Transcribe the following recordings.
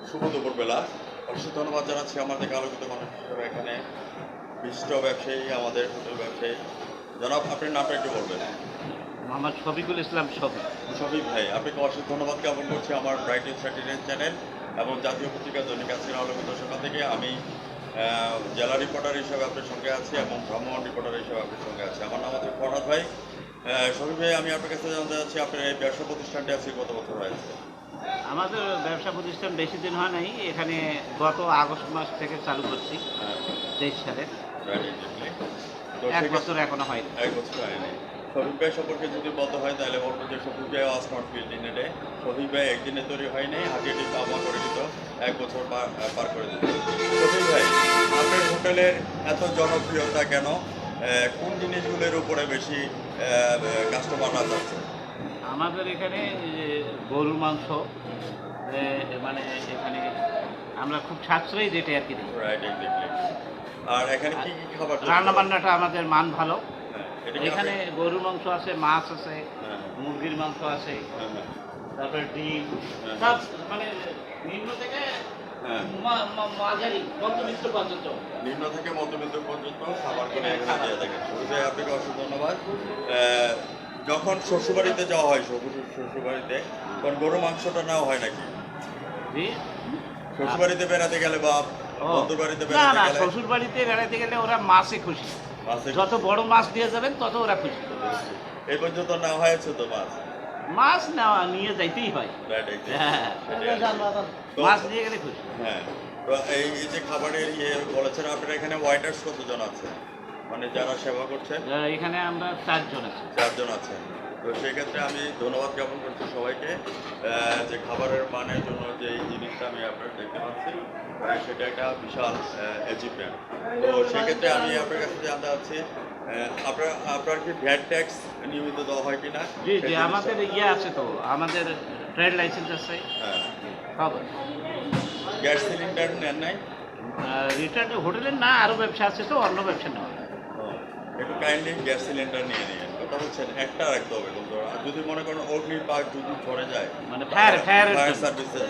শুভ দুপুরবেলা। অবশ্যই ধন্যবাদ জানাচ্ছি আমাদেরকে আলোকিত মানুষ হিসেবে এখানে বিশিষ্ট ব্যবসায়ী, আমাদের হোটেল ব্যবসায়ী। জনাব, আপনার নামটা একটু বলবেন। মোহাম্মদ শফিকুল ইসলাম শফিক। শফিক ভাই, আপনাকে অশেষ ধন্যবাদ জ্ঞাপন করছি আমার ব্রাইট এন্টারটেইনমেন্ট চ্যানেল এবং জাতীয় পত্রিকা দৈনিক আজকের আলোকিত সকাল থেকে। আমি জেলা রিপোর্টার হিসেবে আপনার সঙ্গে আছি এবং ভ্রাম্যমাণ রিপোর্টার হিসেবে আপনার সঙ্গে আছি। আমার নাম হচ্ছে ফরহাদ ভাই। শফিক ভাই, আমি আপনার কাছে জানতে চাচ্ছি আপনার এই ব্যবসা প্রতিষ্ঠানটি আজকে কত বছর হয়েছে? আমাদের ব্যবসা প্রতিষ্ঠান বেশি দিন হয় নাই, এখানে গত আগস্ট মাস থেকে চালু করছি, হ্যাঁ, 23 সালে। right, exactly. তো 1 বছর এখনো হয়নি। 1 বছর হয়নি। শফিক ভাই সম্পর্কে যদি বলতে হয় তাহলে বলবো যে শফিক ভাই was not built in a day. Shafiq ভাই একদিনে তৈরি হয় নাই, হাঁটিয়ে পা করে দিত, 1 বছর পার করে দিত। শফিক ভাই, আপনার হোটেলের এত জনপ্রিয়তা কেন? কোন জিনিসগুলোর উপরে বেশি কাস্টমাররা যাচ্ছে? আমাদের এখানে গরুর মাংস, মানে এখানে আমরা খুব সাশ্রয়ী রেটে আর কি দিই। Right, exactly. আর এখানে কি কি খাবার তৈরি রান্না করেন? বান্নাটা আমাদের মান ভালো। হ্যাঁ, এটা কি এখানে আপনি- গরুর মাংস আছে, মাছ আছে, হ্যাঁ, মুরগির মাংস আছে, হ্যাঁ, হ্যাঁ, তারপরে ডিম, হ্যাঁ। সব মানে নিম্ন থেকে হ্যাঁ। মাঝারি মধ্যবিত্ত পর্যন্ত। নিম্ন থেকে মধ্যবিত্ত পর্যন্ত খাবারগুলো এখানে দিয়ে থাকেন। শফিক ভাই, আপনাকে অসংখ্য ধন্যবাদ। আহ, যখন শ্বশুরবাড়িতে যাওয়া হয় শ্বশুরবাড়িতে, তখন গরু মাংসটা নেওয়া হয় নাকি? জি। শ্বশুরবাড়িতে বেড়াতে গেলে বা ও, বন্ধুর বাড়িতে না বেড়াতে না, গেলে শ্বশুর বাড়িতে বেড়াতে গেলে ওরা মাছে খুশি। মাছে যত বড় মাছ দিয়ে যাবেন তত ওরা খুশি। এই পর্যন্ত নেওয়া হয়েছে তো মাছ? মাছ নেওয়া নিয়ে যাইতেই হয়। Right, exactly. হ্যাঁ, তো- মাছ নিয়ে গেলে খুশি। হ্যাঁ, তো এই যে খাবারের বলেছেন আপনারা এখানে ওয়াইটার্স কতজন আছে, মানে যারা সেবা করছেন? এখানে আমরা 4 জন আছি। 4 জন আছেন। তো সেক্ষেত্রে আমি ধন্যবাদ জ্ঞাপন করছি সবাইকে যে খাবারের মানের জন্য যে এই জিনিসটা আমি আপনার দেখতে পাচ্ছি, সেটা একটা বিশাল অ্যাচিভমেন্ট। তো সেক্ষেত্রে আমি আপনার কাছে জানতে চাচ্ছি আপনার কি ভ্যাট ট্যাক্স নিয়মিত দেওয়া হয় কিনা? জি জি, আমাদের ইয়ে আছে তো, আমাদের ট্রেড লাইসেন্স আছে, হ্যাঁ। সব আছে। গ্যাস সিলিন্ডার নেন নাই? রিটার্ন হোটেলের না, আরও ব্যবসা আছে তো, অন্য ব্যবসা নেওয়া। ও, একটু কাইন্ডলি গ্যাস সিলিন্ডার নিয়ে নিন। কথা হচ্ছেন একটা রাখতে হবে কিন্তু, আর যদি মনে করেন অগ্নি বা যদি ঝরে যায়, মানে ফায়ার সার্ভিসেস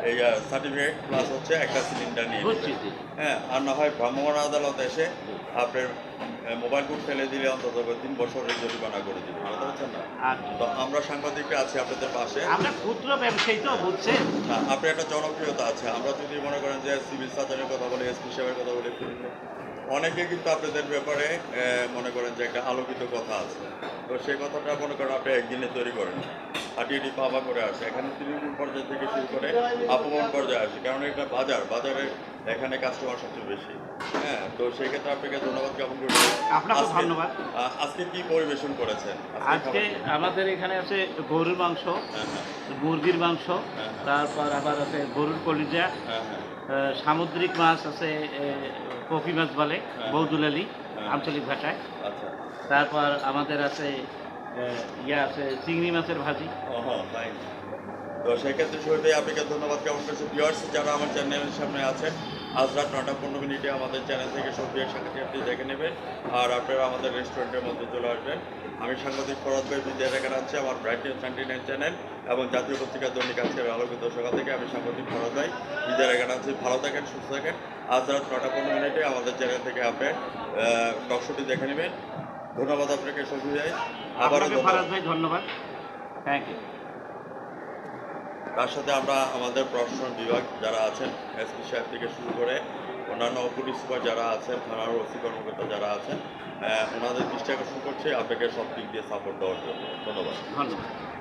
এই সার্টিফিকেট প্লাস হচ্ছে একটা সিলিন্ডার নিয়ে বুঝছি নেবেন। জি। হ্যাঁ, আর না হয় ভ্রাম্যমাণ আদালত এসে আপনার মোবাইল ফোন ফেলে দিলে অন্তত 3 বছরের জরিমানা করে দিবে। কথা হচ্ছেন না? আচ্ছা, তো আমরা সাংবাদিকরা আছি আপনাদের পাশে। আমরা ক্ষুদ্র ব্যবসায়ী তো, বুঝছেন। আপনার একটা জনপ্রিয়তা আছে। আমরা যদি মনে করেন যে সিভিল সার্জনের কথা বলি, এসপি সাহেবের কথা বলি, অনেকে কিন্তু আপনাদের ব্যাপারে মনে করেন যে একটা আলোকিত কথা আছে। তো সেই কথাটা মনে করেন আপনি একদিনে তৈরি করেন, হাঁটিয়ে পাবা করে আসে। এখানে তৃণমূল পর্যায় থেকে শুরু করে আপমন পর্যায়ে আসে, কারণ এটা বাজারে এখানে কাস্টমার সবচেয়ে বেশি। হ্যাঁ, তো সেই ক্ষেত্রে আপনাকে ধন্যবাদ জ্ঞাপন করছি। আপনাকে ধন্যবাদ। আজকে কি পরিবেশন করেছেন? আজকে খাবার কি? আমাদের এখানে আছে গরুর মাংস, হ্যাঁ, হ্যাঁ, মুরগির মাংস, হ্যাঁ। তারপর আবার আছে গরুর কলিজা, হ্যাঁ, হ্যাঁ, সামুদ্রিক মাছ আছে, কপি মাছ বলে, হ্যাঁ। বৌদুলালি হ্যাঁ। আঞ্চলিক ভাষায়। আচ্ছা। তারপর আমাদের আছে ইয়ে আছে চিংড়ি মাছের ভাজি। তাই। তো সেক্ষেত্রে শুরুতে আপনাকে ধন্যবাদ জ্ঞাপন করছি। ভিউয়ার্স যারা আমার চ্যানেলের সামনে আছেন, আজ রাত 9টা 15 আমাদের চ্যানেল থেকে সবজির সাথে আপনি দেখে নেবেন, আর আপনারা আমাদের রেস্টুরেন্টের মধ্যে চলে আসবেন। আমি সাংবাদিক ফরহাদ ভাই বিদ্যা রেখে আছি আমার ব্রাইট নিউজ 99 চ্যানেল এবং জাতীয় পত্রিকা দৈনিক আজকের আলোকিত সকাল থেকে। আমি সাংবাদিক ফরহাদ ভাই বিদ্যা রেখে আছি। ভালো থাকেন, সুস্থ থাকেন। আজ রাত 9টা 15 আমাদের চ্যানেল থেকে আপনার টকশোটি দেখে নেবেন। ধন্যবাদ আপনাকে শফি ভাই। আবারও আপনাকে ফরাজ ভাই ধন্যবাদ, থ্যাংক ইউ। তার সাথে আমরা আমাদের প্রশাসন বিভাগ যারা আছেন, এসপি সাহেব থেকে শুরু করে অন্যান্য পুলিশ সুপার যারা আছেন, থানার ওসি কর্মকর্তা যারা আছেন, ওনাদের দৃষ্টি আকর্ষণ করছে আপনাকে সব দিক দিয়ে সাপোর্ট দেওয়ার জন্য। ধন্যবাদ। ধন্যবাদ।